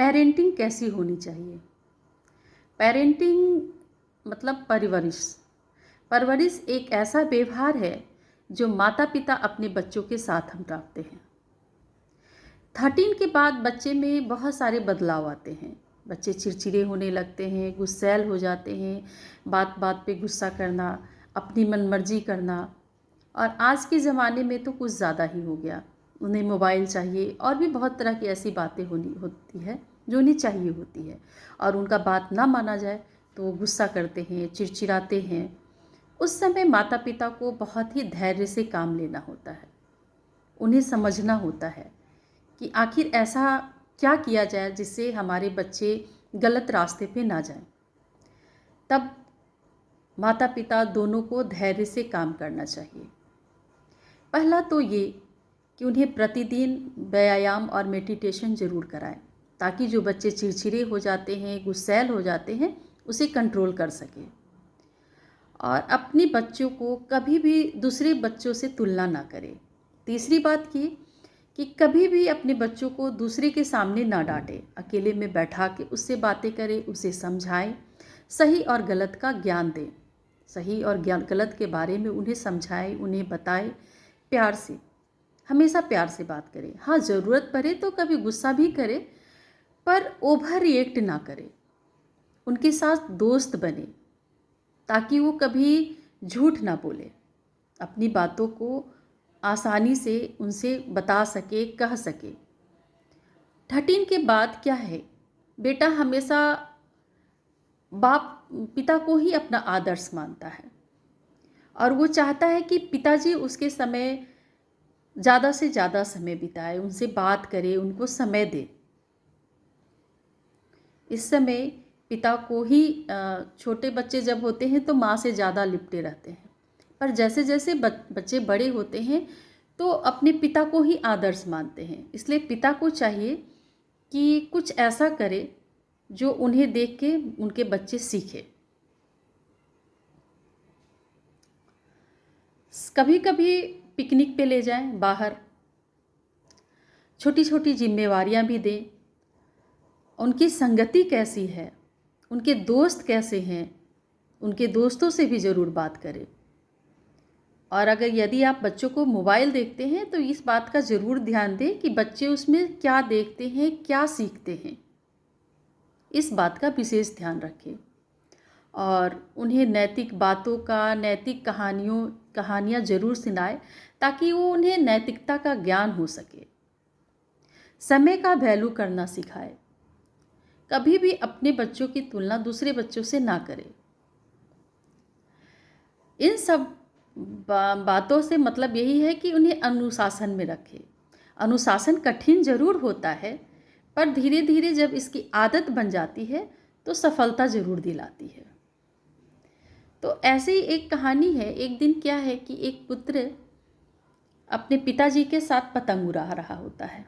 Parenting कैसी होनी चाहिए? पेरेंटिंग मतलब परवरिश। परवरिश एक ऐसा व्यवहार है जो माता पिता अपने बच्चों के साथ हम रखते हैं। 13 के बाद बच्चे में बहुत सारे बदलाव आते हैं। बच्चे चिड़चिड़े होने लगते हैं, गुस्सैल हो जाते हैं, बात बात पे गुस्सा करना, अपनी मनमर्जी करना। और आज के ज़माने में तो कुछ ज़्यादा ही हो गया। उन्हें मोबाइल चाहिए और भी बहुत तरह की ऐसी बातें होती है जो उन्हें चाहिए होती है। और उनका बात ना माना जाए तो वो गुस्सा करते हैं, चिड़चिड़ाते हैं। उस समय माता पिता को बहुत ही धैर्य से काम लेना होता है। उन्हें समझना होता है कि आखिर ऐसा क्या किया जाए जिससे हमारे बच्चे गलत रास्ते पे ना जाएं। तब माता पिता दोनों को धैर्य से काम करना चाहिए। पहला तो ये कि उन्हें प्रतिदिन व्यायाम और मेडिटेशन ज़रूर कराएं, ताकि जो बच्चे चिड़चिड़े हो जाते हैं, गुस्सैल हो जाते हैं, उसे कंट्रोल कर सकें। और अपने बच्चों को कभी भी दूसरे बच्चों से तुलना ना करें। तीसरी बात ये कि कभी भी अपने बच्चों को दूसरे के सामने ना डांटें। अकेले में बैठा के उससे बातें करें, उसे समझाएं, सही और गलत का ज्ञान दें। सही और गलत के बारे में उन्हें समझाएं, उन्हें बताएं प्यार से। हमेशा प्यार से बात करें। हाँ, ज़रूरत पड़े तो कभी गुस्सा भी करें, पर ओवर रिएक्ट ना करें। उनके साथ दोस्त बने ताकि वो कभी झूठ ना बोले, अपनी बातों को आसानी से उनसे बता सके, कह सके। 13 के बाद क्या है, बेटा हमेशा बाप पिता को ही अपना आदर्श मानता है और वो चाहता है कि पिताजी उसके समय ज़्यादा से ज़्यादा समय बिताए, उनसे बात करे, उनको समय दे। इस समय पिता को ही छोटे बच्चे जब होते हैं तो माँ से ज़्यादा लिपटे रहते हैं, पर जैसे जैसे बच्चे बड़े होते हैं तो अपने पिता को ही आदर्श मानते हैं। इसलिए पिता को चाहिए कि कुछ ऐसा करे जो उन्हें देख के उनके बच्चे सीखे। कभी कभी पिकनिक पे ले जाएं बाहर, छोटी छोटी जिम्मेवारियां भी दें। उनकी संगति कैसी है, उनके दोस्त कैसे हैं, उनके दोस्तों से भी ज़रूर बात करें। और अगर यदि आप बच्चों को मोबाइल देखते हैं तो इस बात का ज़रूर ध्यान दें कि बच्चे उसमें क्या देखते हैं, क्या सीखते हैं। इस बात का विशेष ध्यान रखें और उन्हें नैतिक बातों का, नैतिक कहानियाँ ज़रूर सुनाएं ताकि वो उन्हें नैतिकता का ज्ञान हो सके। समय का वैल्यू करना सिखाएं। कभी भी अपने बच्चों की तुलना दूसरे बच्चों से ना करें। इन सब बातों से मतलब यही है कि उन्हें अनुशासन में रखें। अनुशासन कठिन ज़रूर होता है, पर धीरे धीरे जब इसकी आदत बन जाती है तो सफलता ज़रूर दिलाती है। तो ऐसे ही एक कहानी है। एक दिन क्या है कि एक पुत्र अपने पिताजी के साथ पतंग उड़ा रहा होता है।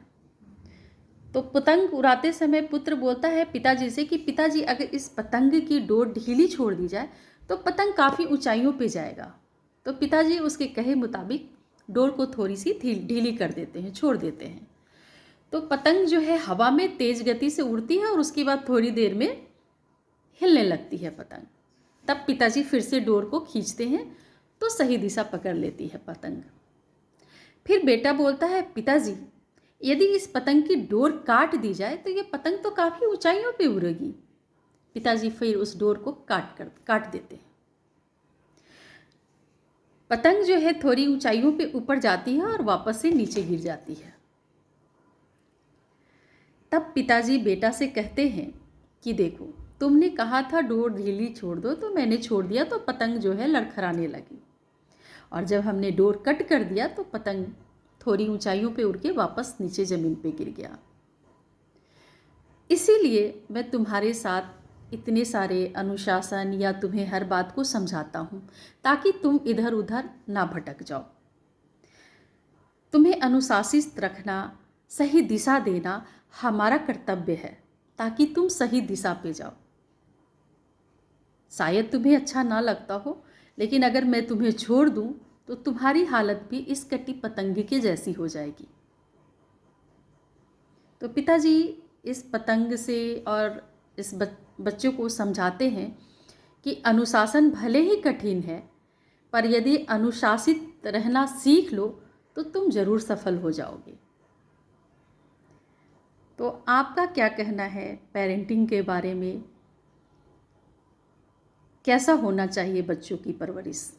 तो पतंग उड़ाते समय पुत्र बोलता है पिताजी से कि पिताजी, अगर इस पतंग की डोर ढीली छोड़ दी जाए तो पतंग काफ़ी ऊंचाइयों पे जाएगा। तो पिताजी उसके कहे मुताबिक डोर को थोड़ी सी ढीली कर देते हैं, छोड़ देते हैं। तो पतंग जो है हवा में तेज गति से उड़ती है और उसके बाद थोड़ी देर में हिलने लगती है पतंग। तब पिताजी फिर से डोर को खींचते हैं तो सही दिशा पकड़ लेती है पतंग। फिर बेटा बोलता है पिताजी, यदि इस पतंग की डोर काट दी जाए तो ये पतंग तो काफ़ी ऊंचाइयों पे उड़ेगी। पिताजी फिर उस डोर को काट देते हैं। पतंग जो है थोड़ी ऊंचाइयों पे ऊपर जाती है और वापस से नीचे गिर जाती है। तब पिताजी बेटा से कहते हैं कि देखो, तुमने कहा था डोर ढीली छोड़ दो, तो मैंने छोड़ दिया तो पतंग जो है लड़खड़ाने लगी, और जब हमने डोर कट कर दिया तो पतंग थोड़ी ऊंचाइयों पे उड़ के वापस नीचे ज़मीन पे गिर गया। इसीलिए मैं तुम्हारे साथ इतने सारे अनुशासन या तुम्हें हर बात को समझाता हूँ, ताकि तुम इधर उधर ना भटक जाओ। तुम्हें अनुशासित रखना, सही दिशा देना हमारा कर्तव्य है, ताकि तुम सही दिशा पे जाओ। शायद तुम्हें अच्छा ना लगता हो, लेकिन अगर मैं तुम्हें छोड़ दूं तो तुम्हारी हालत भी इस कटी पतंग के जैसी हो जाएगी। तो पिताजी इस पतंग से और इस बच्चों को समझाते हैं कि अनुशासन भले ही कठिन है, पर यदि अनुशासित रहना सीख लो तो तुम ज़रूर सफल हो जाओगे। तो आपका क्या कहना है पेरेंटिंग के बारे में? कैसा होना चाहिए बच्चों की परवरिश?